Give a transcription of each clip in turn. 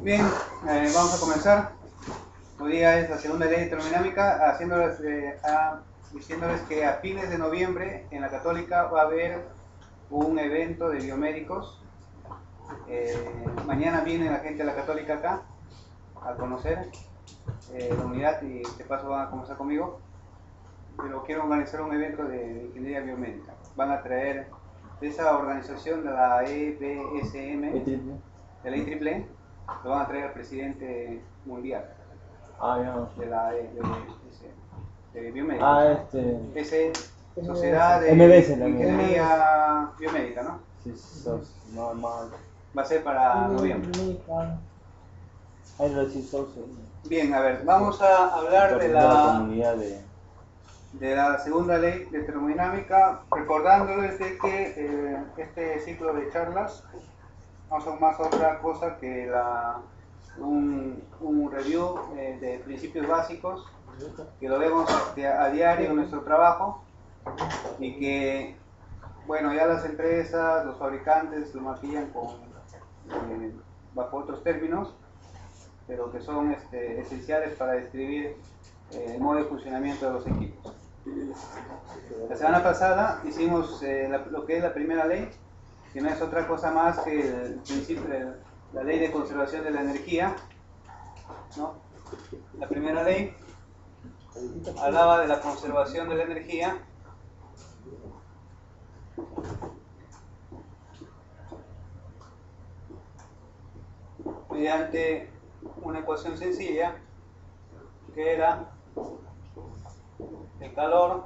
Bien, vamos a comenzar. Hoy día es la segunda ley de termodinámica, diciéndoles que a fines de noviembre en la Católica va a haber un evento de biomédicos. Mañana viene la gente de la Católica acá a conocer la unidad y de paso van a conversar conmigo. Pero quiero organizar un evento de ingeniería biomédica. Van a traer de esa organización de la EBSM, de la IEEE, lo van a traer al presidente mundial de la de biomédica. Sociedad de Ingeniería Biomédica, ¿no? Sí, normal. Va a ser para noviembre. Bien, a ver, vamos a hablar de la segunda ley de termodinámica, recordándoles de que este ciclo de charlas no son más otra cosa que un review de principios básicos que lo vemos a diario en nuestro trabajo y que, bueno, ya las empresas, los fabricantes lo maquillan bajo otros términos, pero que son esenciales para describir el modo de funcionamiento de los equipos. La semana pasada hicimos lo que es la primera ley, que no es otra cosa más que el principio de la ley de conservación de la energía, ¿no? La primera ley hablaba de la conservación de la energía mediante una ecuación sencilla que era el calor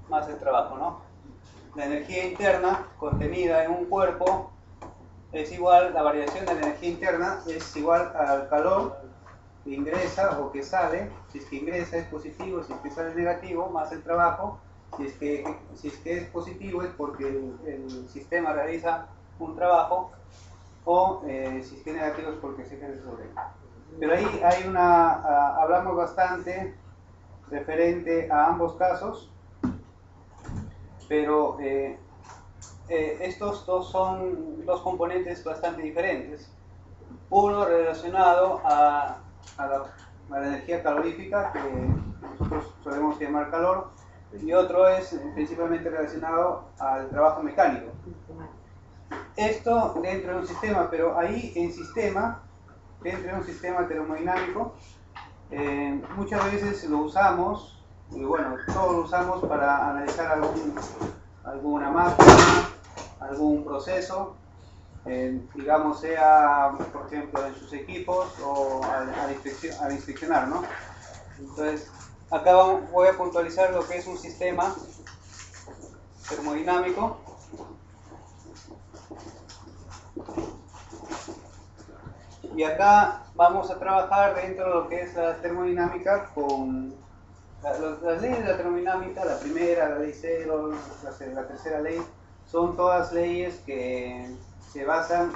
más el trabajo, ¿no? La energía interna contenida en un cuerpo es igual, la variación de la energía interna es igual al calor que ingresa o que sale. Si es que ingresa es positivo, si es que sale negativo, más el trabajo. Si es que es positivo es porque el sistema realiza un trabajo, o si es que es negativo es porque se ejerce sobre él. Pero ahí hay hablamos bastante referente a ambos casos, pero estos dos son dos componentes bastante diferentes. Uno relacionado a la energía calorífica, que nosotros solemos llamar calor, y otro es principalmente relacionado al trabajo mecánico. Esto dentro de un sistema, pero ahí dentro de un sistema termodinámico, muchas veces lo usamos, y bueno, todos lo usamos para analizar alguna máquina, algún proceso, digamos, sea por ejemplo en sus equipos o al inspeccionar, ¿no? Entonces, acá voy a puntualizar lo que es un sistema termodinámico. Y acá vamos a trabajar dentro de lo que es la termodinámica con las leyes de la termodinámica, la primera, la ley 0, la tercera ley, son todas leyes que se basan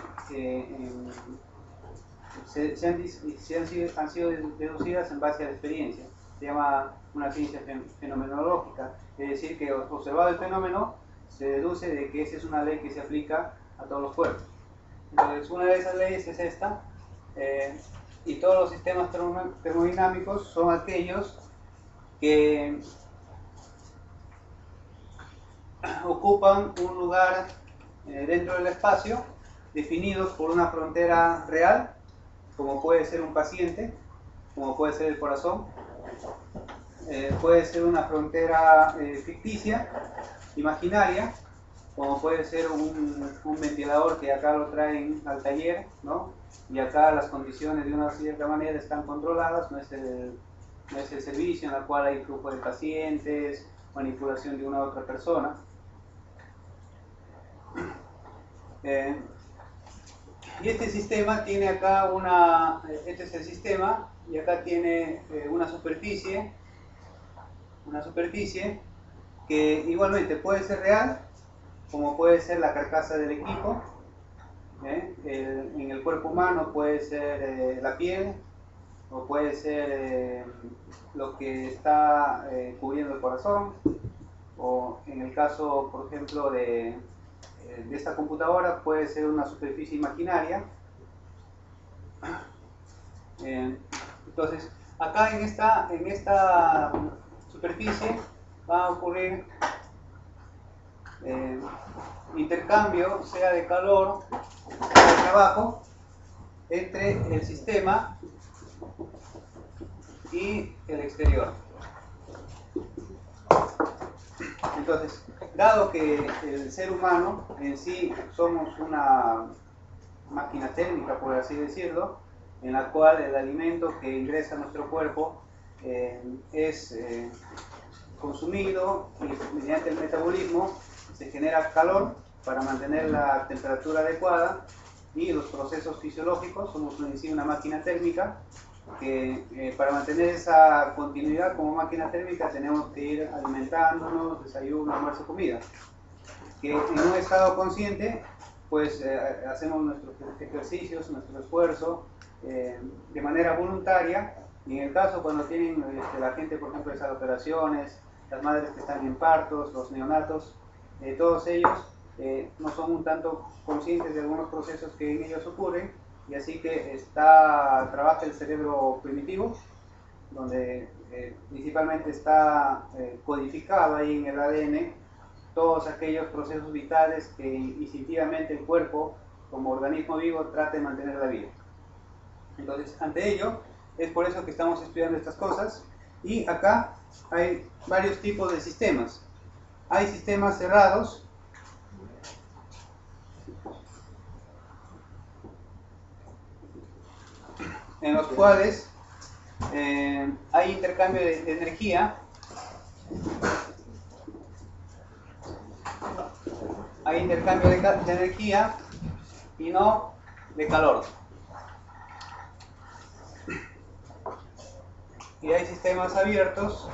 han sido deducidas en base a la experiencia. Se llama una ciencia fenomenológica, es decir, que observado el fenómeno se deduce de que esa es una ley que se aplica a todos los cuerpos. Entonces, una de esas leyes es esta, y todos los sistemas termodinámicos son aquellos que ocupan un lugar dentro del espacio, definidos por una frontera real, como puede ser un paciente, como puede ser el corazón, puede ser una frontera ficticia, imaginaria, como puede ser un ventilador que acá lo traen al taller, ¿no? Y acá las condiciones de una cierta manera están controladas, no es el servicio en el cual hay flujo de pacientes, manipulación de una u otra persona. Y este sistema tiene acá este es el sistema, y acá tiene una superficie que igualmente puede ser real, como puede ser la carcasa del equipo. En el cuerpo humano puede ser la piel, o puede ser lo que está cubriendo el corazón, o en el caso, por ejemplo, de de esta computadora puede ser una superficie imaginaria. Entonces, acá en esta superficie va a ocurrir intercambio, sea de calor o de trabajo, entre el sistema y el exterior. Entonces, dado que el ser humano en sí somos una máquina térmica, por así decirlo, en la cual el alimento que ingresa a nuestro cuerpo es consumido y mediante el metabolismo se genera calor para mantener la temperatura adecuada, y los procesos fisiológicos, somos en sí una máquina térmica que para mantener esa continuidad como máquina térmica tenemos que ir alimentándonos, desayuno, almuerzo, comida, que en un estado consciente pues hacemos nuestros ejercicios, nuestro esfuerzo de manera voluntaria, y en el caso cuando tienen la gente, por ejemplo, esas operaciones, las madres que están en partos, los neonatos, todos ellos no son un tanto conscientes de algunos procesos que en ellos ocurren, y así que trabaja el cerebro primitivo, donde principalmente está codificado ahí en el ADN todos aquellos procesos vitales que instintivamente el cuerpo, como organismo vivo, trata de mantener la vida. Entonces, ante ello, es por eso que estamos estudiando estas cosas, y acá hay varios tipos de sistemas. Hay sistemas cerrados, en los cuales hay intercambio de energía, y no de calor. Y hay sistemas abiertos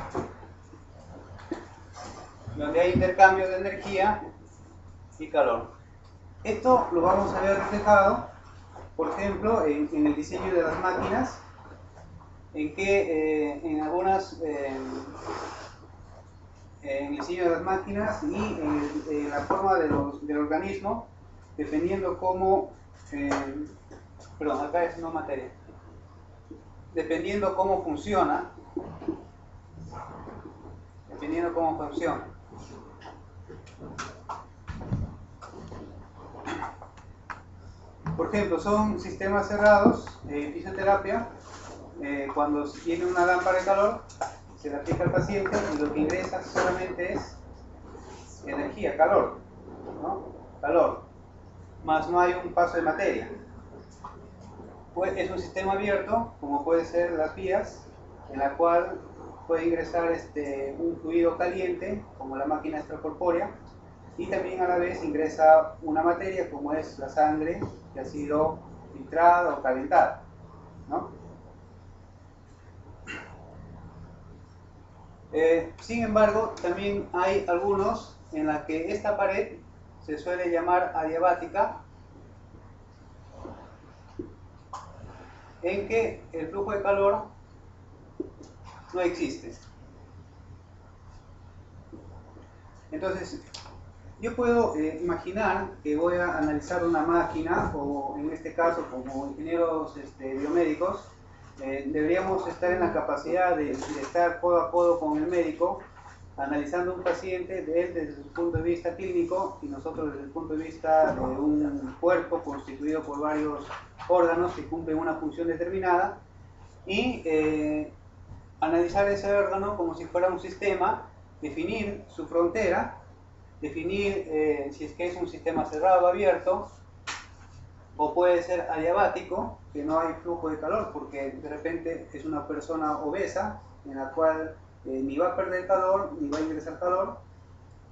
donde hay intercambio de energía y calor. Esto lo vamos a ver reflejado, por ejemplo, en el diseño de las máquinas, en que en el diseño de las máquinas y en la forma del organismo, dependiendo cómo, acá es no materia, dependiendo cómo funciona, Por ejemplo, son sistemas cerrados en fisioterapia. Cuando se tiene una lámpara de calor, se le aplica al paciente y lo que ingresa solamente es energía, calor, ¿no? Calor, más no hay un paso de materia. Pues es un sistema abierto, como puede ser las vías, en la cual puede ingresar un fluido caliente, como la máquina extracorpórea, y también a la vez ingresa una materia, como es la sangre, que ha sido filtrada o calentada, ¿no? Sin embargo, también hay algunos en la que esta pared se suele llamar adiabática, en que el flujo de calor no existe. Entonces, yo puedo imaginar que voy a analizar una máquina, o en este caso como ingenieros biomédicos, deberíamos estar en la capacidad de estar codo a codo con el médico, analizando un paciente, de él desde su punto de vista clínico y nosotros desde el punto de vista de un cuerpo constituido por varios órganos que cumplen una función determinada, y analizar ese órgano como si fuera un sistema, definir su frontera, definir si es que es un sistema cerrado o abierto, o puede ser adiabático, que no hay flujo de calor porque de repente es una persona obesa en la cual ni va a perder calor ni va a ingresar calor,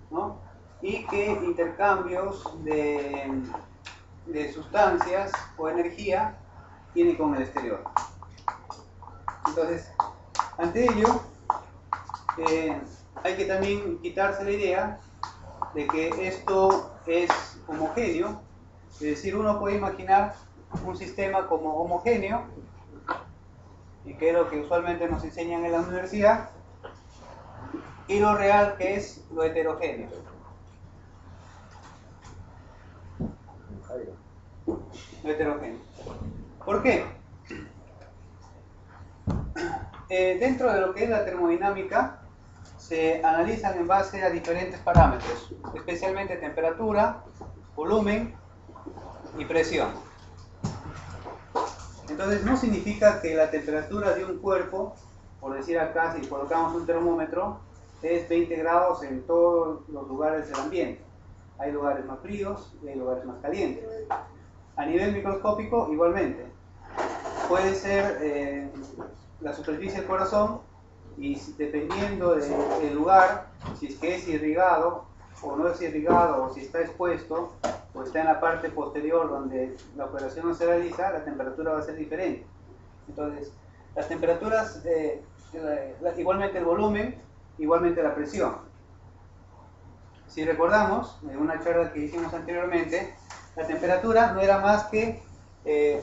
¿no? Y que intercambios de sustancias o energía tiene con el exterior. Entonces, ante ello, hay que también quitarse la idea de que esto es homogéneo, es decir, uno puede imaginar un sistema como homogéneo, y que es lo que usualmente nos enseñan en la universidad, y lo real que es lo heterogéneo. heterogéneo. ¿Por qué? Dentro de lo que es la termodinámica se analizan en base a diferentes parámetros, especialmente temperatura, volumen y presión. Entonces no significa que la temperatura de un cuerpo, por decir acá, si colocamos un termómetro, es 20 grados en todos los lugares del ambiente. Hay lugares más fríos y hay lugares más calientes. A nivel microscópico, igualmente. Puede ser la superficie del corazón y dependiendo del lugar, si es que es irrigado o no es irrigado, o si está expuesto o está en la parte posterior donde la operación no se realiza, la temperatura va a ser diferente. Entonces, las temperaturas, igualmente el volumen, igualmente la presión. Si recordamos, en una charla que hicimos anteriormente, la temperatura no era más que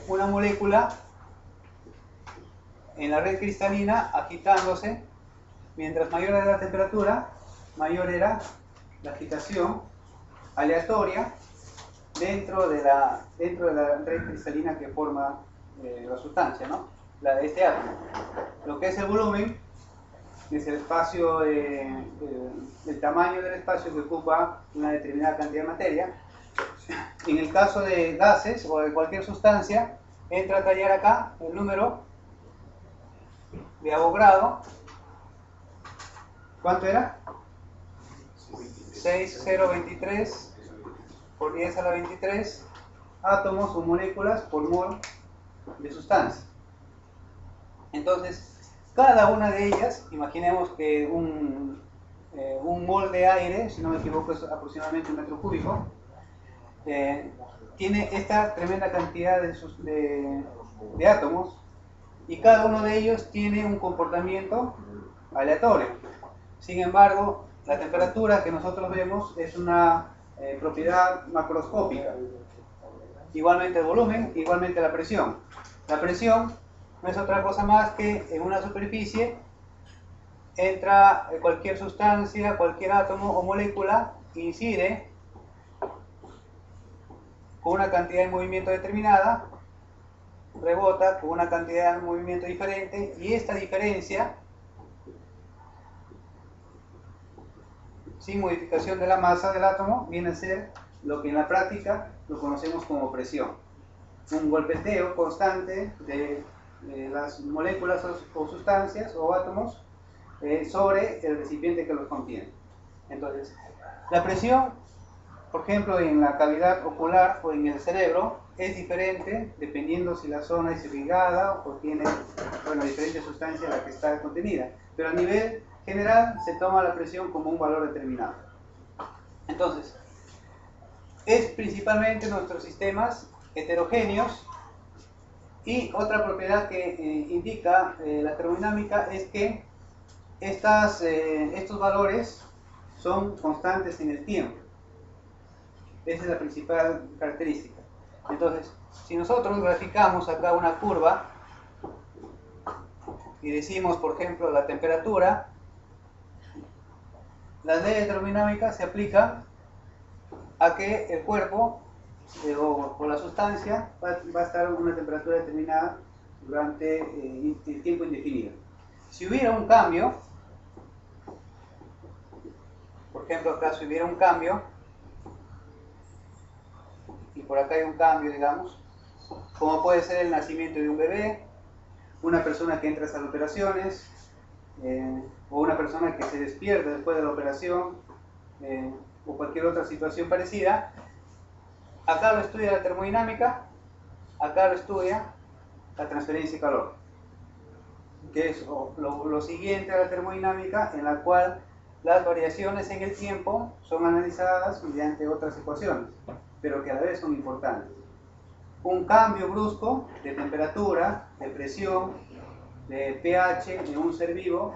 una molécula en la red cristalina agitándose. Mientras mayor era la temperatura, mayor era la agitación aleatoria dentro de la red cristalina que forma la sustancia, ¿no? Este átomo. Lo que es el volumen es el espacio, el tamaño del espacio que ocupa una determinada cantidad de materia. En el caso de gases o de cualquier sustancia, entra a tallar acá el número de Avogadro. ¿Cuánto era? 6023 por 10 a la 23 átomos o moléculas por mol de sustancia. Entonces, cada una de ellas, imaginemos que un mol de aire, si no me equivoco es aproximadamente un metro cúbico, tiene esta tremenda cantidad de átomos, y cada uno de ellos tiene un comportamiento aleatorio. Sin embargo, la temperatura que nosotros vemos es una propiedad macroscópica. Igualmente el volumen, igualmente la presión. La presión no es otra cosa más que en una superficie entra cualquier sustancia, cualquier átomo o molécula, incide con una cantidad de movimiento determinada, rebota con una cantidad de movimiento diferente, y esta diferencia, sin modificación de la masa del átomo, viene a ser lo que en la práctica lo conocemos como presión. Un golpeteo constante de las moléculas o sustancias o átomos sobre el recipiente que los contiene. Entonces, la presión, por ejemplo, en la cavidad ocular o en el cerebro, es diferente dependiendo si la zona es irrigada o tiene, bueno, diferente sustancia en la que está contenida. Pero a nivel general se toma la presión como un valor determinado. Entonces, es principalmente nuestros sistemas heterogéneos, y otra propiedad que indica la termodinámica es que estos valores son constantes en el tiempo. Esa es la principal característica. Entonces, si nosotros graficamos acá una curva y decimos, por ejemplo, la temperatura, la ley de termodinámica se aplica a que el cuerpo o la sustancia va a estar a una temperatura determinada durante el tiempo indefinido. Si hubiera un cambio, por ejemplo acá si hubiera un cambio, y por acá hay un cambio, digamos, como puede ser el nacimiento de un bebé, una persona que entra a hacer operaciones, o una persona que se despierta después de la operación, o cualquier otra situación parecida. Acá lo estudia la termodinámica, acá lo estudia la transferencia de calor, que es lo siguiente a la termodinámica, en la cual las variaciones en el tiempo son analizadas mediante otras ecuaciones, pero que a la vez son importantes. Un cambio brusco de temperatura, de presión, de pH en un ser vivo,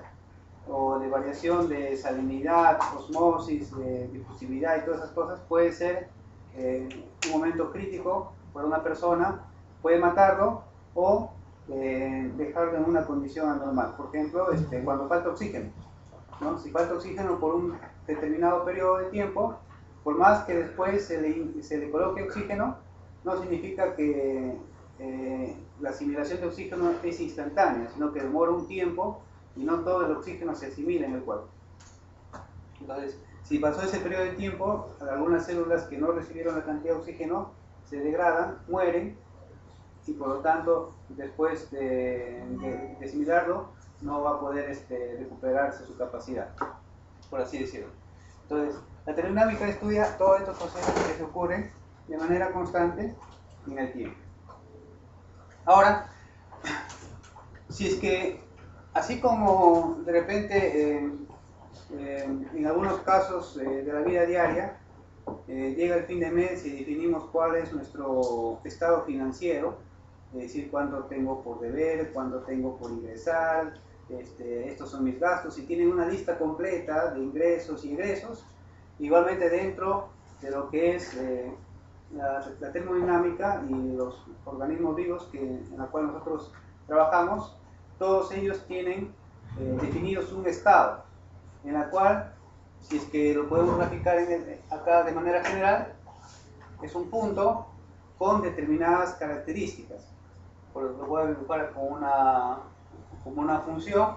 o de variación de salinidad, osmosis, de difusividad y todas esas cosas, puede ser un momento crítico para una persona, puede matarlo o dejarlo en una condición anormal. Por ejemplo, cuando falta oxígeno, ¿no? Si falta oxígeno por un determinado periodo de tiempo, por más que después se le coloque oxígeno, no significa que la asimilación de oxígeno es instantánea, sino que demora un tiempo y no todo el oxígeno se asimila en el cuerpo. Entonces, si pasó ese periodo de tiempo, algunas células que no recibieron la cantidad de oxígeno se degradan, mueren, y por lo tanto, después de asimilarlo, no va a poder recuperarse su capacidad, por así decirlo. Entonces, la termodinámica estudia todos estos procesos que se ocurren de manera constante en el tiempo. Ahora, si es que, así como de repente en algunos casos de la vida diaria, llega el fin de mes y definimos cuál es nuestro estado financiero, es decir, cuánto tengo por deber, cuánto tengo por ingresar, estos son mis gastos, y tienen una lista completa de ingresos y egresos. Igualmente dentro de lo que es la termodinámica y los organismos vivos en la cual nosotros trabajamos, todos ellos tienen definidos un estado, en la cual, si es que lo podemos graficar acá de manera general, es un punto con determinadas características. Lo voy a dibujar como una función,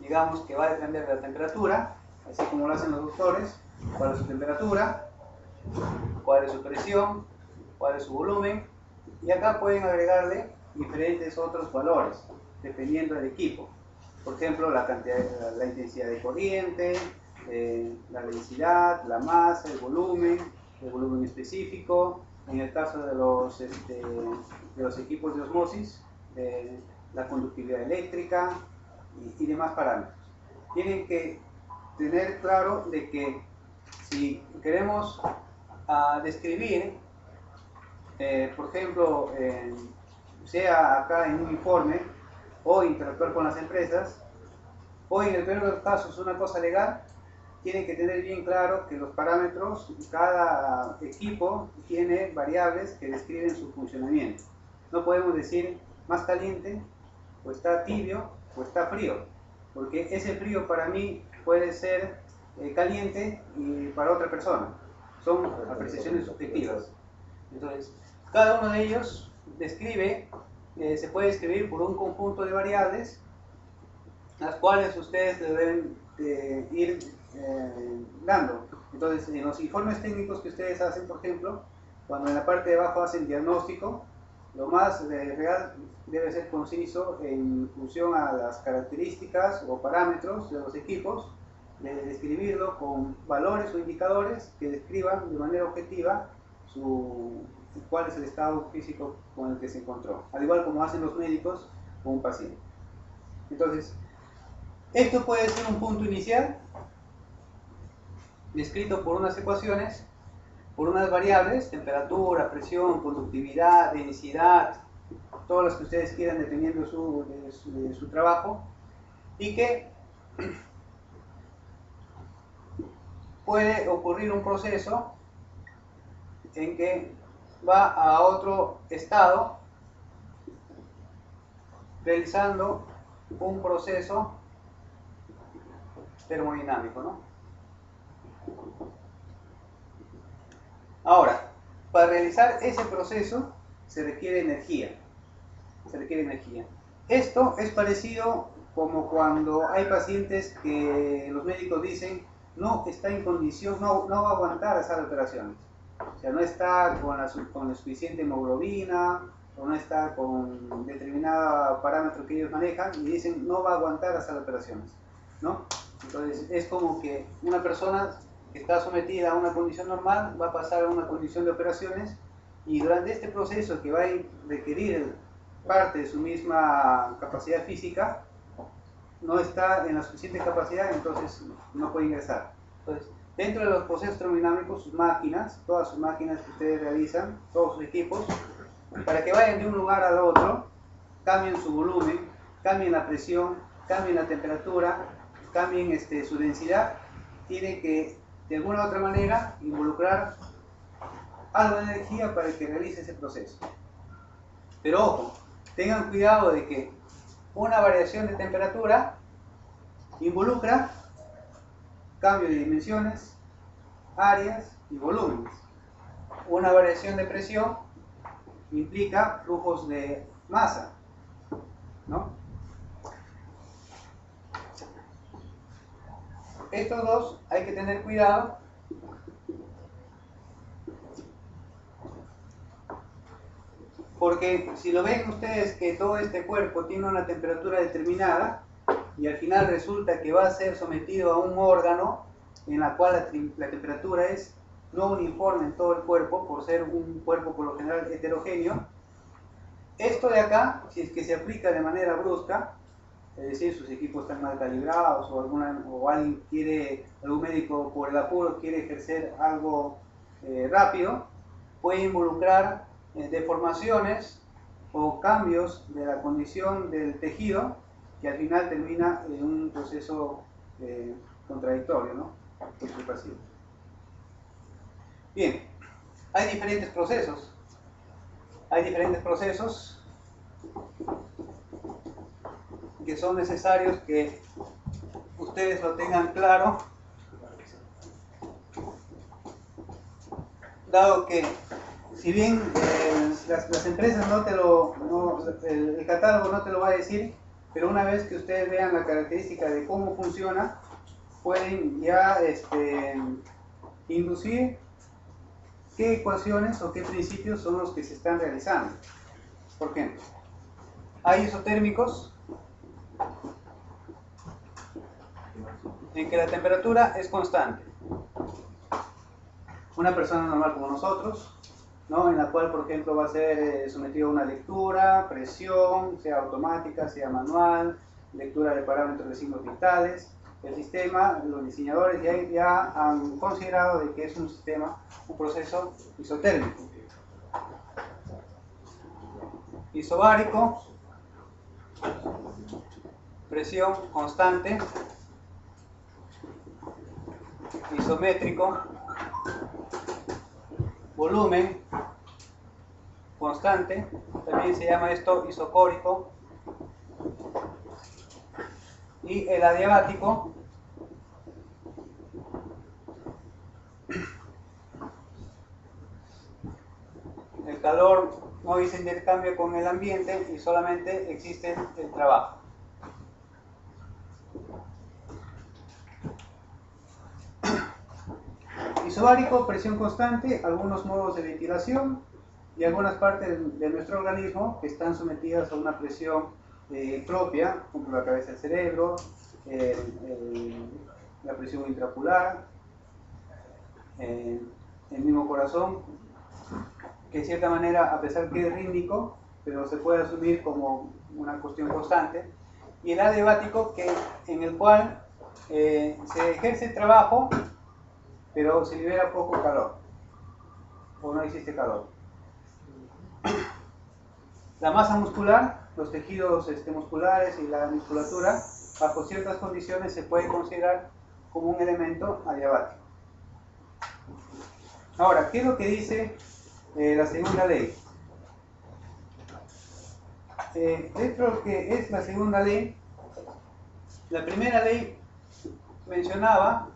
digamos, que va a depender de la temperatura, así como lo hacen los doctores. Cuál es su temperatura, cuál es su presión, cuál es su volumen, y acá pueden agregarle diferentes otros valores dependiendo del equipo. Por ejemplo, la intensidad de corriente, la densidad, la masa, el volumen específico. En el caso de los equipos de osmosis, la conductividad eléctrica y demás parámetros. Tienen que tener claro de que si queremos describir, por ejemplo, sea acá en un informe o interactuar con las empresas, o en el peor de los casos una cosa legal, tienen que tener bien claro que los parámetros, cada equipo tiene variables que describen su funcionamiento. No podemos decir más caliente, o está tibio, o está frío, porque ese frío para mí puede ser caliente y para otra persona. Son apreciaciones subjetivas. Entonces, cada uno de ellos se puede describir por un conjunto de variables, las cuales ustedes deben ir dando. Entonces, en los informes técnicos que ustedes hacen, por ejemplo, cuando en la parte de abajo hacen diagnóstico, lo más real debe ser conciso en función a las características o parámetros de los equipos, de describirlo con valores o indicadores que describan de manera objetiva cuál es el estado físico con el que se encontró, al igual como hacen los médicos con un paciente. Entonces, esto puede ser un punto inicial descrito por unas ecuaciones, por unas variables, temperatura, presión, conductividad, densidad, todas las que ustedes quieran dependiendo de su trabajo, y que puede ocurrir un proceso en que va a otro estado realizando un proceso termodinámico, ¿no? Ahora, para realizar ese proceso se requiere energía. Esto es parecido como cuando hay pacientes que los médicos dicen no está en condición, no va a aguantar hacer operaciones. O sea, no está con la suficiente hemoglobina, o no está con determinado parámetro que ellos manejan, y dicen no va a aguantar hacer operaciones, ¿no? Entonces es como que una persona que está sometida a una condición normal va a pasar a una condición de operaciones, y durante este proceso que va a requerir parte de su misma capacidad física, no está en la suficiente capacidad, entonces no puede ingresar. Entonces, dentro de los procesos termodinámicos, sus máquinas, todas sus máquinas que ustedes realizan, todos sus equipos, para que vayan de un lugar al otro, cambien su volumen, cambien la presión, cambien la temperatura, cambien su densidad, tiene que de alguna u otra manera involucrar algo de energía para que realice ese proceso. Pero ojo, tengan cuidado de que una variación de temperatura involucra cambio de dimensiones, áreas y volúmenes. Una variación de presión implica flujos de masa, ¿no? Estos dos hay que tener cuidado porque si lo ven ustedes que todo este cuerpo tiene una temperatura determinada y al final resulta que va a ser sometido a un órgano en la cual la temperatura es no uniforme en todo el cuerpo por ser un cuerpo por lo general heterogéneo, esto de acá, si es que se aplica de manera brusca, es decir, sus equipos están mal calibrados o alguien quiere, algún médico por el apuro quiere ejercer algo rápido, puede involucrar deformaciones o cambios de la condición del tejido que al final termina en un proceso contradictorio, ¿no? Bien, hay diferentes procesos. Hay diferentes procesos que son necesarios que ustedes lo tengan claro, dado que si bien las empresas el catálogo no te lo va a decir, pero una vez que ustedes vean la característica de cómo funciona, pueden ya inducir qué ecuaciones o qué principios son los que se están realizando. Por ejemplo, hay isotérmicos en que la temperatura es constante. Una persona normal como nosotros, ¿no? En la cual, por ejemplo, va a ser sometido a una lectura, presión, sea automática, sea manual, lectura de parámetros de signos vitales. El sistema, los diseñadores ya han considerado de que es un proceso isotérmico. Isobárico, presión constante. Isométrico, volumen constante, también se llama esto isocórico. Y el adiabático, el calor no se intercambia con el ambiente y solamente existe el trabajo. Isobárico, presión constante, algunos modos de ventilación y algunas partes de nuestro organismo que están sometidas a una presión propia, como la cabeza del cerebro, la presión intraocular, el mismo corazón, que de cierta manera, a pesar que es rítmico, pero se puede asumir como una cuestión constante, y el adiabático, en el cual se ejerce el trabajo, pero se libera poco calor, o no existe calor. La masa muscular, los tejidos musculares y la musculatura, bajo ciertas condiciones se puede considerar como un elemento adiabático. Ahora, ¿qué es lo que dice la segunda ley? Dentro de lo que es la segunda ley, la primera ley mencionaba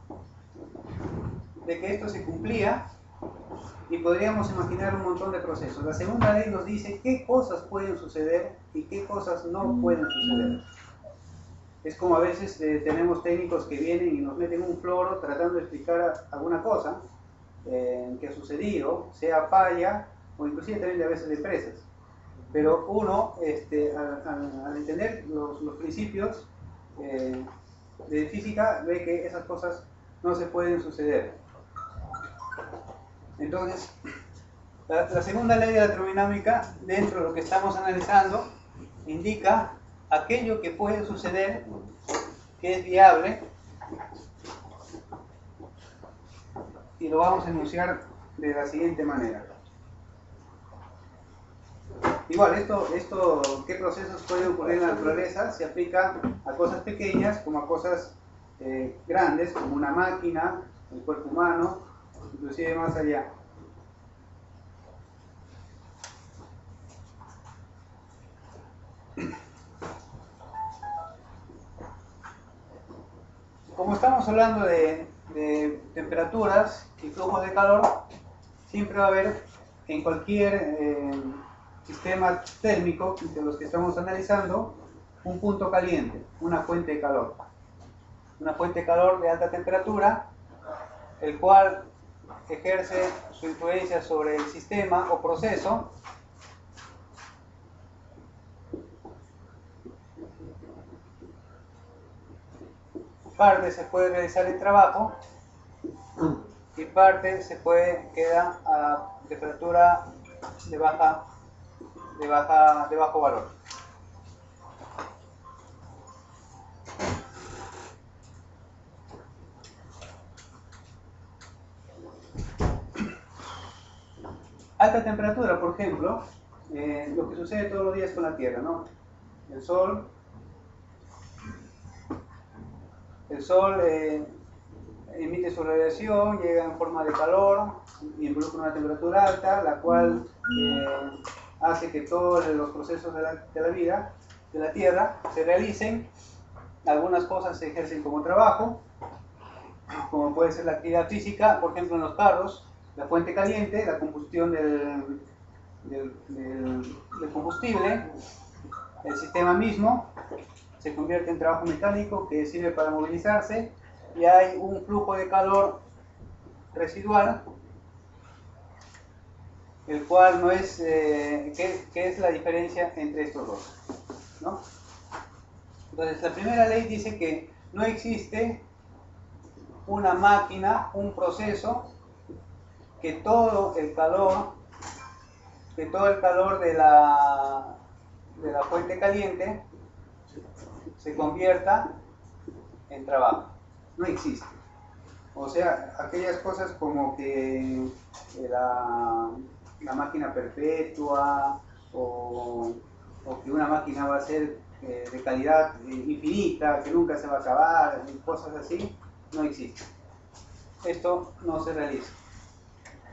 de que esto se cumplía y podríamos imaginar un montón de procesos. La segunda ley nos dice qué cosas pueden suceder y qué cosas no pueden suceder. Es como a veces tenemos técnicos que vienen y nos meten un floro tratando de explicar alguna cosa que ha sucedido, sea falla o inclusive también a veces de empresas. Pero uno, al entender los principios de física, ve que esas cosas no se pueden suceder. Entonces, la segunda ley de la termodinámica, dentro de lo que estamos analizando, indica aquello que puede suceder, que es viable, y lo vamos a enunciar de la siguiente manera. Igual, ¿qué procesos pueden ocurrir en la naturaleza? Se aplica a cosas pequeñas como a cosas grandes, como una máquina, el cuerpo humano, inclusive más allá. Como estamos hablando de temperaturas y flujos de calor, siempre va a haber en cualquier sistema térmico de los que estamos analizando un punto caliente, una fuente de calor. Una fuente de calor de alta temperatura, el cual ejerce su influencia sobre el sistema o proceso parte se puede realizar el trabajo y parte se puede quedar a temperatura de bajo valor. Alta temperatura, por ejemplo, lo que sucede todos los días con la Tierra, ¿no? El Sol emite su radiación, llega en forma de calor y involucra una temperatura alta, la cual hace que todos los procesos de la vida de la Tierra se realicen. Algunas cosas se ejercen como trabajo, como puede ser la actividad física, por ejemplo en los carros, la fuente caliente, la combustión del combustible, el sistema mismo se convierte en trabajo mecánico que sirve para movilizarse y hay un flujo de calor residual, el cual no es, ¿qué es la diferencia entre estos dos? ¿No? Entonces la primera ley dice que no existe una máquina, un proceso que todo el calor de la fuente caliente se convierta en trabajo. No existe. O sea, aquellas cosas como que la máquina perpetua o que una máquina va a ser de calidad infinita, que nunca se va a acabar, cosas así, no existe. Esto no se realiza.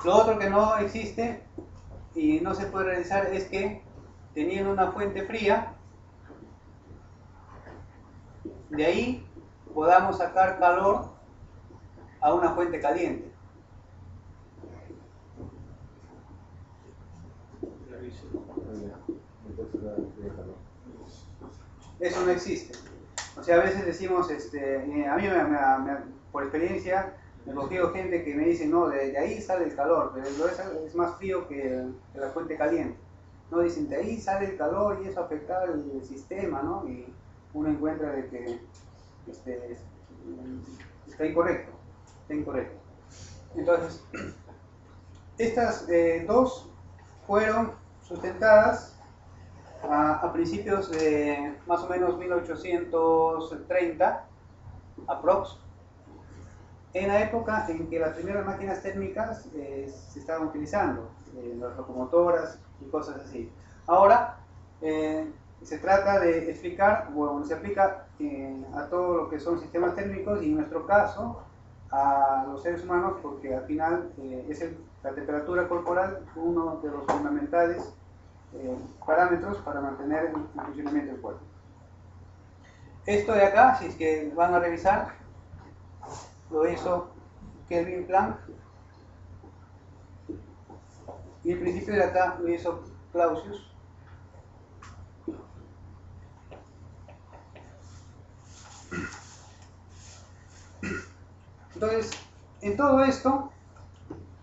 Lo otro que no existe y no se puede realizar es que teniendo una fuente fría, de ahí podamos sacar calor a una fuente caliente. Eso no existe. O sea, a veces decimos, a mí por experiencia me he cogido gente que me dice, no, de ahí sale el calor, pero es más frío que la fuente caliente. No, dicen, de ahí sale el calor y eso afecta al sistema, ¿no? Y uno encuentra de que está incorrecto, está incorrecto. Entonces, estas dos fueron sustentadas a principios de más o menos 1830, aprox, en la época en que las primeras máquinas térmicas se estaban utilizando, las locomotoras y cosas así. Ahora se trata de explicar, bueno, se aplica a todo lo que son sistemas térmicos y en nuestro caso a los seres humanos, porque al final es la temperatura corporal uno de los fundamentales parámetros para mantener el funcionamiento del cuerpo. Esto de acá, si es que van a revisar, lo hizo Kelvin Planck y el principio de acá lo hizo Clausius. Entonces, en todo esto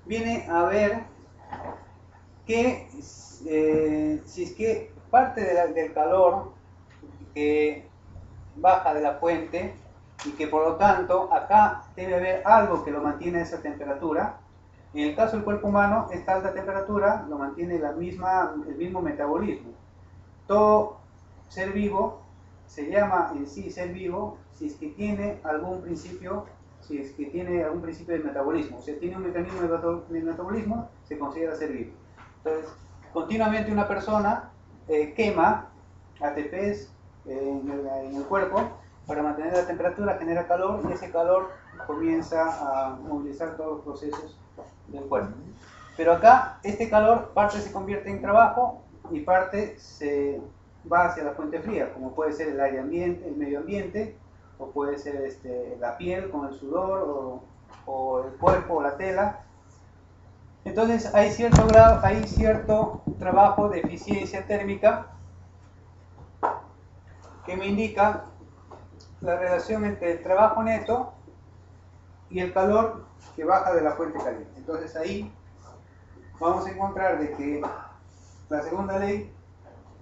viene a ver que si es que parte del calor que baja de la fuente y que por lo tanto acá debe haber algo que lo mantiene a esa temperatura. En el caso del cuerpo humano, esta alta temperatura lo mantiene el mismo metabolismo. Todo ser vivo se llama en sí ser vivo si es que tiene algún principio, de metabolismo. O sea, tiene un mecanismo de metabolismo, se considera ser vivo. Entonces, continuamente una persona quema ATPs en el cuerpo para mantener la temperatura, genera calor y ese calor comienza a movilizar todos los procesos del cuerpo. Pero acá este calor parte se convierte en trabajo y parte se va hacia la fuente fría, como puede ser el aire ambiente, el medio ambiente, o puede ser la piel con el sudor, o el cuerpo o la tela. Entonces hay cierto grado, hay cierto trabajo de eficiencia térmica que me indica la relación entre el trabajo neto y el calor que baja de la fuente caliente. Entonces ahí vamos a encontrar de que la segunda ley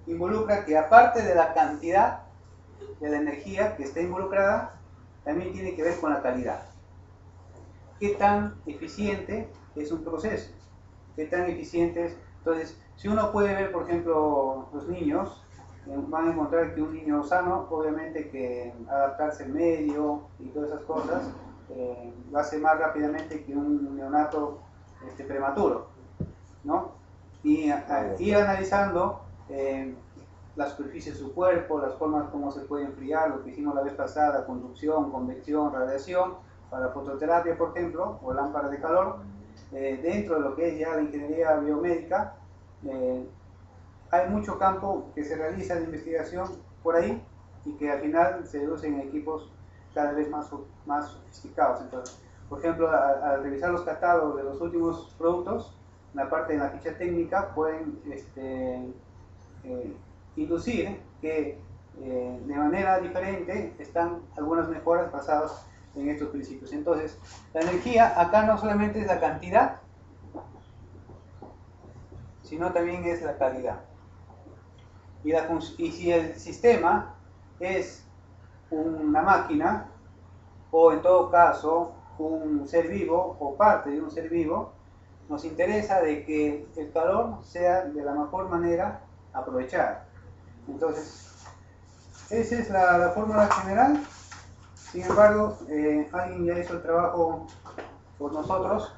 involucra que aparte de la cantidad de la energía que está involucrada, también tiene que ver con la calidad. ¿Qué tan eficiente es un proceso? ¿Qué tan eficiente es? Entonces, si uno puede ver, por ejemplo, los niños, van a encontrar que un niño sano, obviamente que adaptarse al medio y todas esas cosas, lo hace más rápidamente que un neonato prematuro, ¿no? Y ir analizando la superficie de su cuerpo, las formas como se puede enfriar, lo que hicimos la vez pasada, conducción, convección, radiación, para fototerapia, por ejemplo, o lámpara de calor. Dentro de lo que es ya la ingeniería biomédica, hay mucho campo que se realiza de investigación por ahí y que al final se deducen en equipos cada vez más sofisticados. Entonces, por ejemplo, al revisar los catálogos de los últimos productos, en la parte de la ficha técnica pueden inducir que de manera diferente están algunas mejoras basadas en estos principios. Entonces, la energía acá no solamente es la cantidad, sino también es la calidad. Y si el sistema es una máquina, o en todo caso un ser vivo o parte de un ser vivo, nos interesa de que el calor sea de la mejor manera aprovechado. Entonces, esa es la fórmula general. Sin embargo, alguien ya hizo el trabajo por nosotros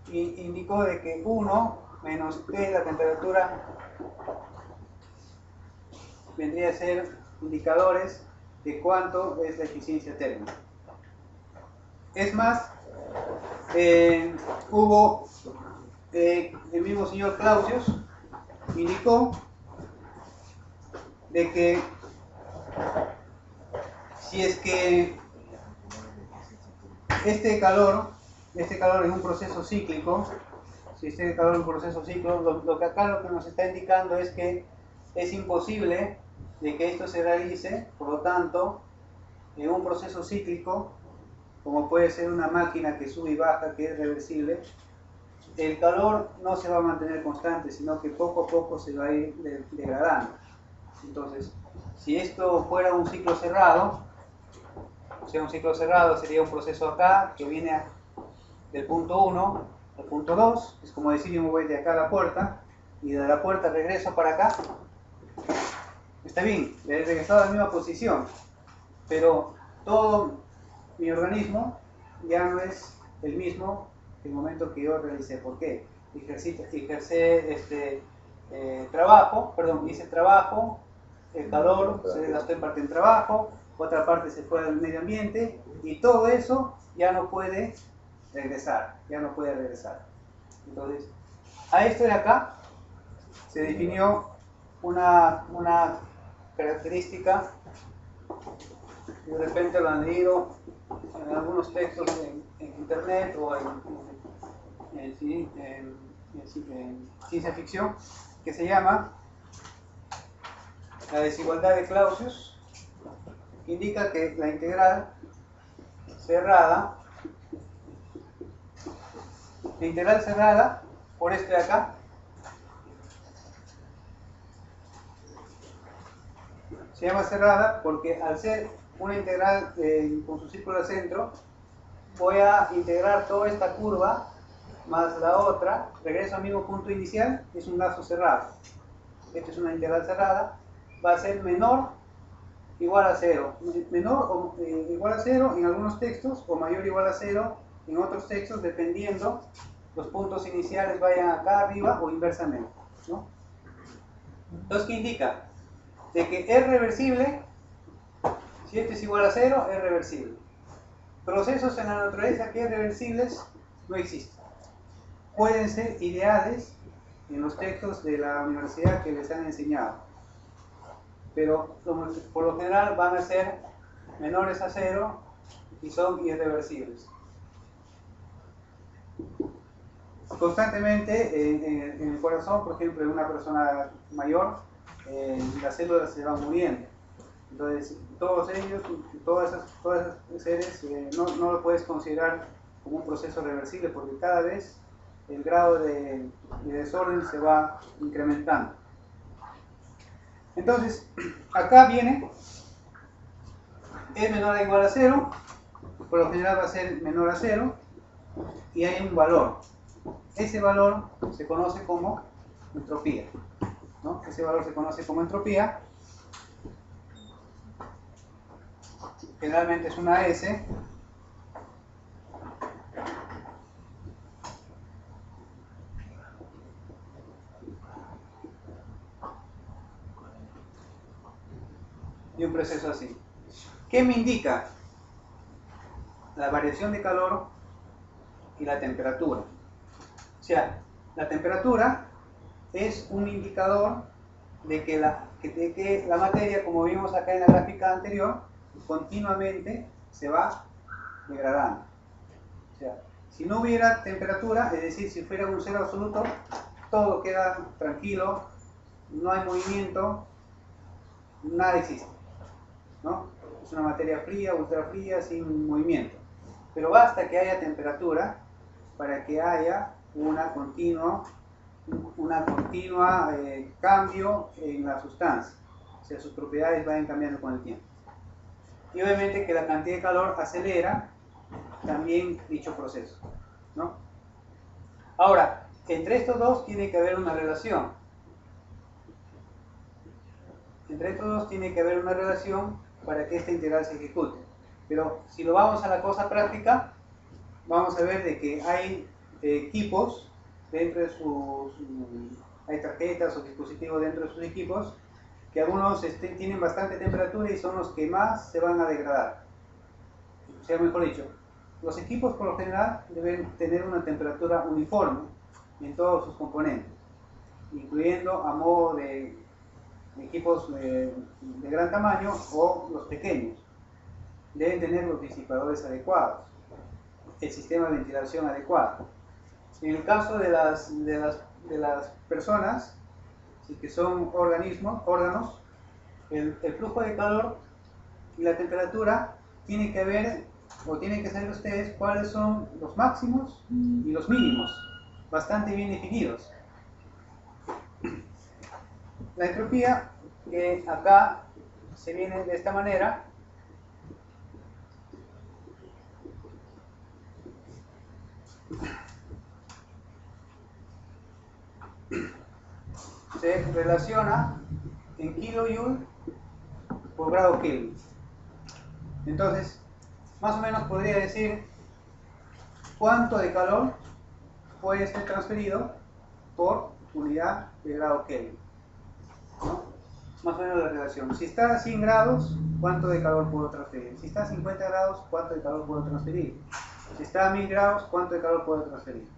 y indicó de que 1 menos T, la temperatura, vendría a ser indicadores de cuánto es la eficiencia térmica. Es más, hubo el mismo señor Clausius indicó de que si es que este calor es un proceso cíclico, si este calor es un proceso cíclico, lo que acá lo que nos está indicando es que es imposible de que esto se realice, por lo tanto, en un proceso cíclico, como puede ser una máquina que sube y baja, que es reversible, el calor no se va a mantener constante, sino que poco a poco se va a ir degradando. Entonces, si esto fuera un ciclo cerrado, sería un proceso acá que viene del punto 1 al punto 2, es como decir yo me voy de acá a la puerta y de la puerta regreso para acá. Está bien, he regresado a la misma posición, pero todo mi organismo ya no es el mismo que el momento que yo realicé. ¿Por qué? Hice trabajo, el calor se desgastó en parte en trabajo, otra parte se fue al medio ambiente y todo eso ya no puede regresar, Entonces, a esto de acá se definió una característica, de repente lo han leído en algunos textos en internet o en ciencia ficción, que se llama la desigualdad de Clausius, que indica que la integral cerrada por este de acá se llama cerrada porque al ser una integral con su círculo al centro, voy a integrar toda esta curva más la otra, regreso al mismo punto inicial, es un lazo cerrado. Esta es una integral cerrada, va a ser menor igual a 0, menor o igual a 0 en algunos textos, o mayor o igual a 0 en otros textos, dependiendo los puntos iniciales vayan acá arriba o inversamente, ¿no? Entonces, ¿qué indica? De que es reversible, si esto es igual a 0, es reversible. Procesos en la naturaleza que es reversibles no existen. Pueden ser ideales en los textos de la universidad que les han enseñado, pero por lo general van a ser menores a 0 y son irreversibles. constantemente en el corazón, por ejemplo, en una persona mayor, las células se van muriendo. Entonces, todos ellos, todos esos seres, no lo puedes considerar como un proceso reversible porque cada vez el grado de desorden se va incrementando. Entonces, acá viene E menor o igual a 0, por lo general va a ser menor a 0, y hay un valor. Ese valor se conoce como entropía, ¿no? Ese valor se conoce como entropía. Generalmente es una S. Y un proceso así. ¿Qué me indica? La variación de calor y la temperatura. O sea, la temperatura es un indicador de que la materia, como vimos acá en la gráfica anterior, continuamente se va degradando. O sea, si no hubiera temperatura, es decir, si fuera un cero absoluto, todo queda tranquilo, no hay movimiento, nada existe, ¿no? Es una materia fría, ultra fría, sin movimiento. Pero basta que haya temperatura para que haya una continua cambio en la sustancia. O sea, sus propiedades van cambiando con el tiempo. Y obviamente que la cantidad de calor acelera también dicho proceso, ¿no? Ahora, entre estos dos tiene que haber una relación. Entre estos dos tiene que haber una relación para que esta integral se ejecute. Pero si lo vamos a la cosa práctica, vamos a ver de que hay equipos dentro de hay tarjetas o dispositivos dentro de sus equipos que algunos tienen bastante temperatura y son los que más se van a degradar. O sea, mejor dicho, los equipos por lo general deben tener una temperatura uniforme en todos sus componentes, incluyendo a modo de equipos de gran tamaño o los pequeños. Deben tener los disipadores adecuados, el sistema de ventilación adecuado. En el caso de las personas, que son órganos, el flujo de calor y la temperatura tienen que saber ustedes cuáles son los máximos y los mínimos, bastante bien definidos. La entropía, que acá se viene de esta manera, se relaciona en kilojoule por grado Kelvin. Entonces, más o menos podría decir cuánto de calor puede ser transferido por unidad de grado Kelvin, ¿no? Más o menos la relación. Si está a 100 grados, ¿cuánto de calor puedo transferir? Si está a 50 grados, ¿cuánto de calor puedo transferir? Si está a 1000 grados, ¿cuánto de calor puedo transferir?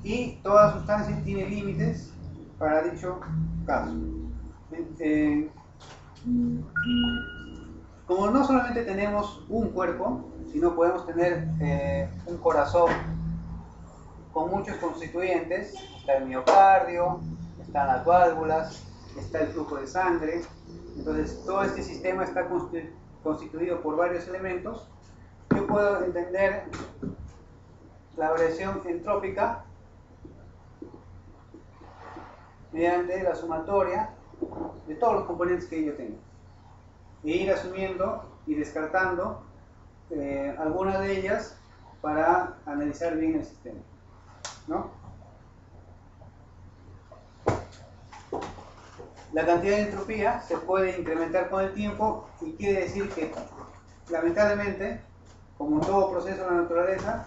Y toda sustancia tiene límites para dicho caso. Como no solamente tenemos un cuerpo, sino podemos tener un corazón con muchos constituyentes, está el miocardio, están las válvulas, está el flujo de sangre. Entonces todo este sistema está constituido por varios elementos. Yo puedo entender la variación entrópica mediante la sumatoria de todos los componentes que yo tengo e ir asumiendo y descartando algunas de ellas para analizar bien el sistema, ¿no? La cantidad de entropía se puede incrementar con el tiempo y quiere decir que, lamentablemente, como en todo proceso de la naturaleza,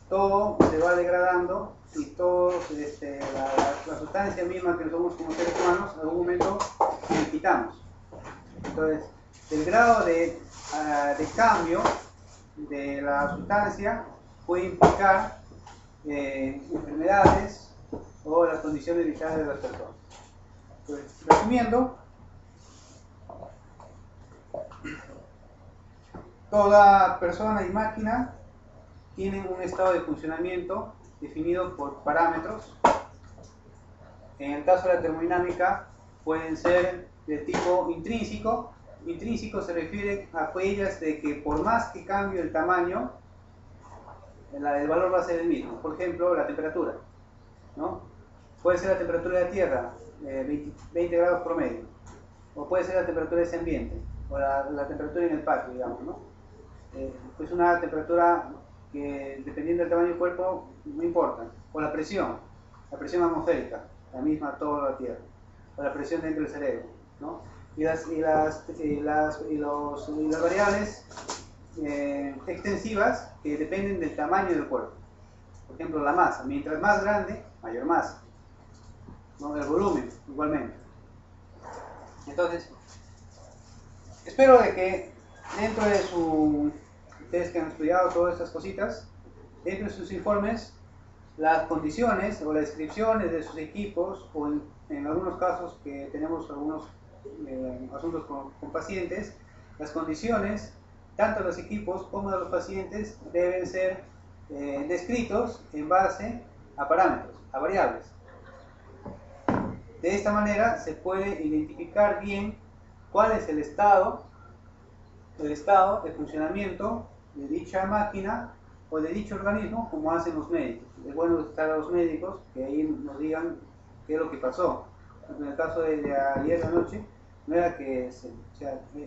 todo se va degradando y la sustancia misma que somos como seres humanos, en algún momento le quitamos. Entonces, el grado de cambio de la sustancia puede implicar enfermedades o las condiciones vitales de las personas. Entonces, resumiendo, toda persona y máquina tienen un estado de funcionamiento definido por parámetros. En el caso de la termodinámica pueden ser de tipo intrínseco. Intrínseco se refiere a aquellas de que por más que cambie el tamaño, el valor va a ser el mismo. Por ejemplo, la temperatura, ¿no? Puede ser la temperatura de la Tierra, 20 grados promedio, o puede ser la temperatura de ese ambiente, o la temperatura en el patio, digamos, ¿no? Pues una temperatura que, dependiendo del tamaño del cuerpo, no importa. O la presión atmosférica, la misma toda la Tierra, o la presión dentro del cerebro, ¿no? Y las variables extensivas que dependen del tamaño del cuerpo. Por ejemplo, la masa. Mientras más grande, mayor masa, ¿no? El volumen, igualmente. Entonces, espero de que dentro de ustedes que han estudiado todas estas cositas, dentro de sus informes, las condiciones o las descripciones de sus equipos, o en algunos casos que tenemos algunos asuntos con pacientes, las condiciones, tanto de los equipos como de los pacientes, deben ser descritos en base a parámetros, a variables. De esta manera se puede identificar bien cuál es el estado de funcionamiento de dicha máquina o de dicho organismo, como hacen los médicos. Es bueno estar a los médicos que ahí nos digan qué es lo que pasó. En el caso de ayer de la noche, no era que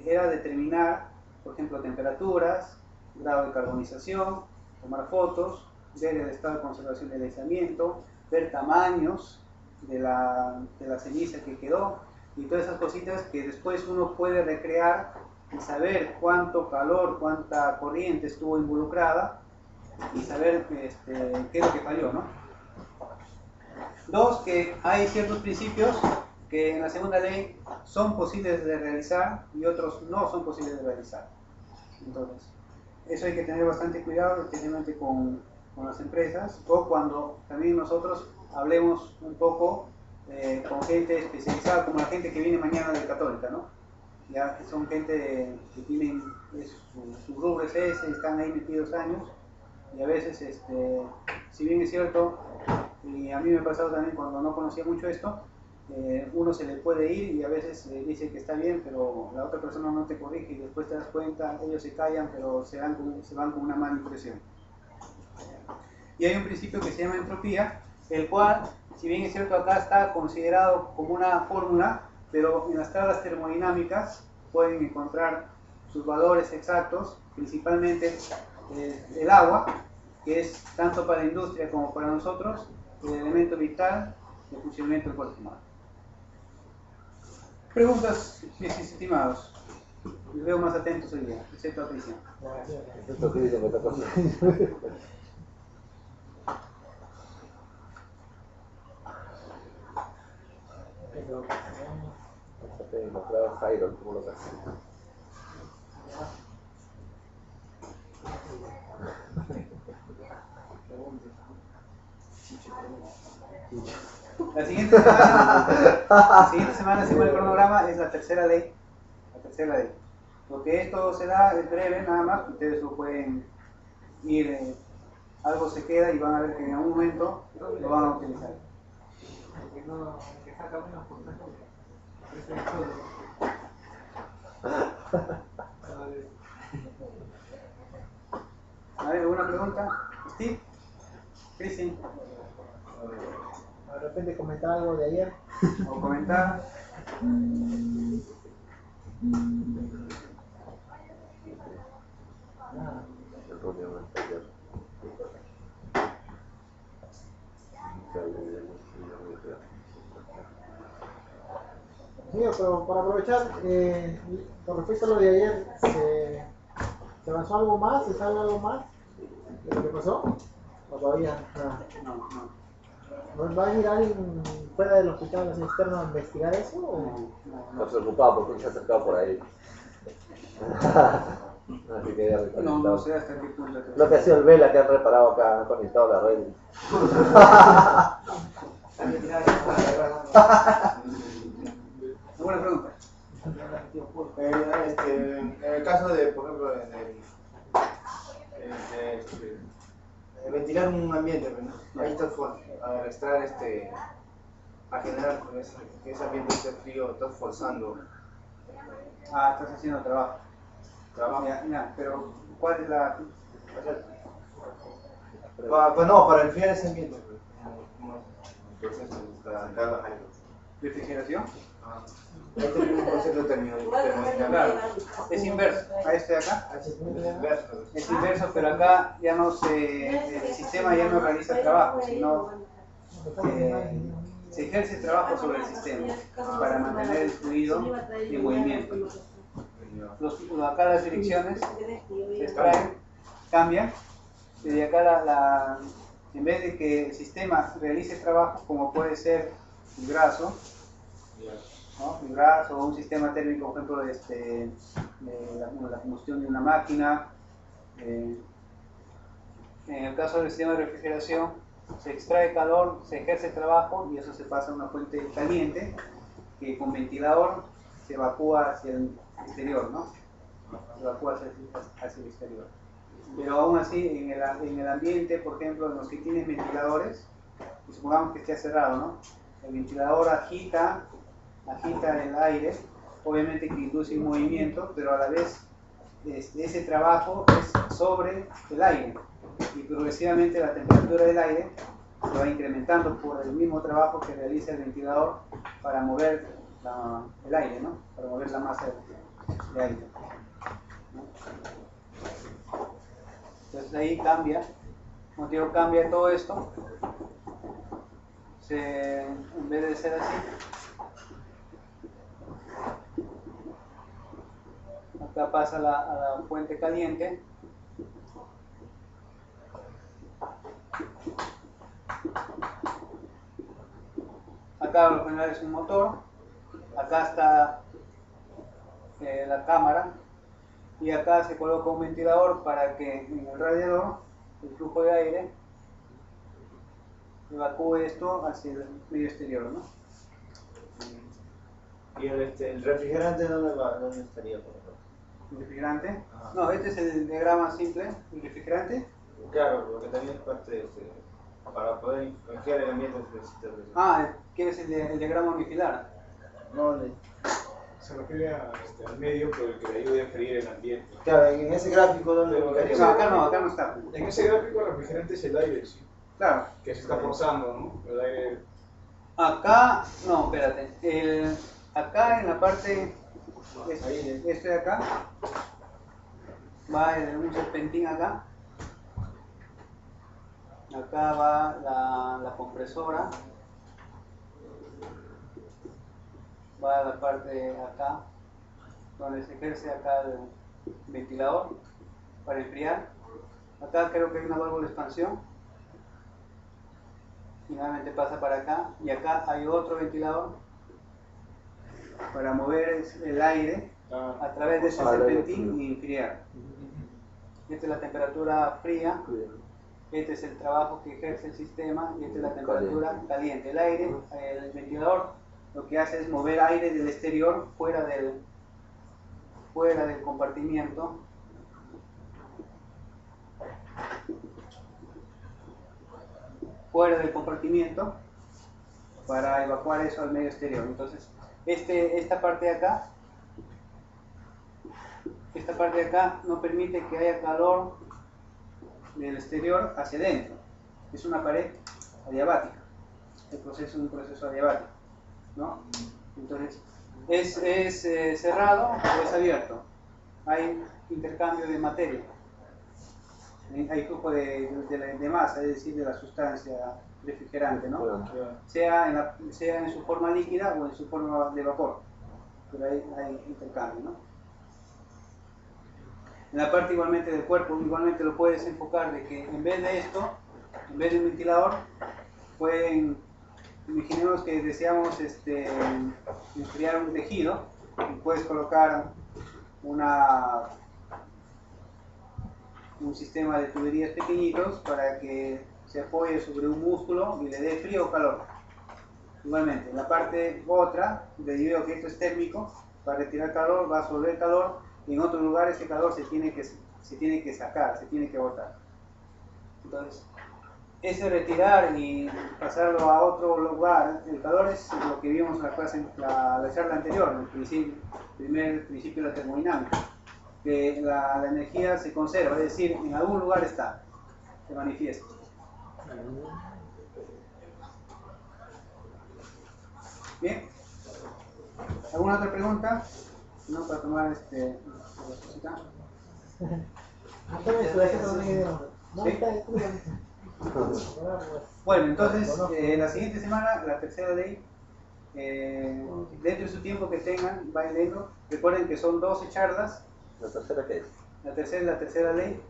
era determinar, por ejemplo, temperaturas, grado de carbonización, tomar fotos, ver el estado de conservación del aislamiento, ver tamaños de la ceniza que quedó, y todas esas cositas que después uno puede recrear y saber cuánto calor, cuánta corriente estuvo involucrada, y saber qué es lo que falló, ¿no? Dos, que hay ciertos principios que en la segunda ley son posibles de realizar y otros no son posibles de realizar. Entonces, eso hay que tener bastante cuidado, especialmente con las empresas, o cuando también nosotros hablemos un poco con gente especializada, como la gente que viene mañana de Católica, ¿no? Ya son gente que tienen su rubro es ese, están ahí metidos años, y a veces, si bien es cierto, y a mí me ha pasado también cuando no conocía mucho esto, uno se le puede ir y a veces dice que está bien, pero la otra persona no te corrige y después te das cuenta, ellos se callan, pero se van con una mala impresión. Y hay un principio que se llama entropía, el cual, si bien es cierto, acá está considerado como una fórmula, pero en las tablas termodinámicas pueden encontrar sus valores exactos, principalmente el agua, que es tanto para la industria como para nosotros el elemento vital de funcionamiento del cuerpo humano. Preguntas, mis estimados. Les veo más atentos hoy día, excepto a Cristian. La siguiente semana, según el cronograma, es la tercera ley. Lo que esto se da es breve, nada más. Ustedes lo pueden ir, algo se queda y van a ver que en algún momento lo van a utilizar. A ver, ¿alguna pregunta? ¿Steve? ¿Cristian? De repente comentar algo de ayer. ¿O comentar? Sí, pero para aprovechar, con respecto a lo de ayer, ¿se avanzó algo más? ¿Se sabe algo más de lo que pasó? ¿O todavía nada? No. ¿Va a ir alguien fuera del hospital así externo a investigar eso? ¿O? Está preocupado porque se ha acercado por ahí. Así que ya No sé hasta qué punto. Lo que ha sido el Vela que han reparado acá, han conectado la red. ¿Alguna pregunta? En el caso de, por ejemplo, el ventilar un ambiente, ¿no? Ahí está a extraer a generar que ese ambiente esté frío, estás forzando Ah, estás haciendo trabajo. trabajo. Ya, pero ¿cuál es la...? No, para enfriar ese ambiente, pues, como un proceso para sacar los aires. ¿Refrigeración? Ahí tenemos un concepto termodinámico. Claro, es inverso. A este de acá. Es inverso. Es inverso, pero acá ya no el sistema ya no realiza trabajo, sino se ejerce trabajo sobre el sistema para mantener el fluido en movimiento. Acá las direcciones se extraen, cambian, y de acá en vez de que el sistema realice trabajo, como puede ser el brazo, ¿no? El brazo o un sistema térmico, por ejemplo, de la combustión de una máquina. En el caso del sistema de refrigeración, se extrae calor, se ejerce trabajo y eso se pasa a una fuente caliente que con ventilador se evacúa hacia el exterior, ¿no? Se evacúa hacia el exterior. Pero aún así, en el ambiente, por ejemplo, en los que tienen ventiladores, y supongamos que esté cerrado, ¿no? El ventilador agita el aire, obviamente que induce un movimiento, pero a la vez ese trabajo es sobre el aire y progresivamente la temperatura del aire se va incrementando por el mismo trabajo que realiza el ventilador para mover el aire, ¿no? Para mover la masa de aire, ¿no? Entonces ahí cambia, como digo, cambia todo esto. En vez de ser así, acá pasa a la fuente caliente. Acá lo general es un motor. Acá está la cámara. Y acá se coloca un ventilador para que en el radiador el flujo de aire evacúe esto hacia el medio exterior, ¿no? ¿Y el refrigerante dónde va? ¿Dónde estaría, por ejemplo? ¿El refrigerante? Ajá. No, este es el diagrama simple. ¿El refrigerante? Claro, porque también es parte para poder enfriar el ambiente necesita ¿quieres el diagrama unifilar? No, Se refiere al medio por el que le ayude a freír el ambiente. claro, en ese gráfico donde Pero ubicaría. No, acá no está. En ese gráfico el refrigerante es el aire, sí, Claro. que se está forzando, ¿no? El aire. Acá, no, espérate. Acá en la parte, este de acá, va un serpentín acá. Acá va la compresora. Va a la parte de acá, donde se ejerce acá el ventilador para enfriar. Acá creo que hay una válvula de expansión. Finalmente pasa para acá. Y acá hay otro ventilador para mover el aire a través de ese serpentín y enfriar. Esta es la temperatura fría. Este es el trabajo que ejerce el sistema y esta es la temperatura caliente. El aire, el ventilador, lo que hace es mover aire del exterior fuera del compartimiento. Fuera del compartimiento para evacuar eso al medio exterior. Entonces, esta parte de acá no permite que haya calor del exterior hacia adentro. Es una pared adiabática. El proceso es un proceso adiabático, ¿no? Entonces, ¿es cerrado o es abierto? Hay intercambio de materia. Hay flujo de masa, es decir, de la sustancia refrigerante, ¿no? Sea en su forma líquida o en su forma de vapor. Pero hay intercambio, ¿no? En la parte igualmente del cuerpo, igualmente lo puedes enfocar de que en vez de esto, en vez de un ventilador, imaginemos que deseamos enfriar un tejido y puedes colocar un sistema de tuberías pequeñitos para que se apoye sobre un músculo y le dé frío o calor. Igualmente, en la parte otra, debido a que esto es térmico, para retirar calor va a absorber calor y en otros lugares ese calor se tiene que sacar, se tiene que botar. Entonces, ese retirar y pasarlo a otro lugar, el calor es lo que vimos en la charla anterior, el primer principio de la termodinámica, que la energía se conserva, es decir, en algún lugar está, se manifiesta. Bien, ¿alguna otra pregunta? No, para tomar la cosita. Bueno, entonces, la siguiente semana, la tercera ley, dentro de su tiempo que tengan, vayan leyendo. Recuerden que son 12 charlas. ¿La tercera qué es? La tercera ley,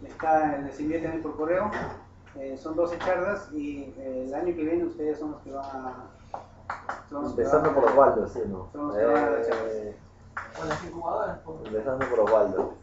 les envié también por correo. Son 12 charlas y el año que viene ustedes son los que van a... Empezando por Osvaldo, sí, ¿no? Son los que van a dar la charla. Empezando por Osvaldo.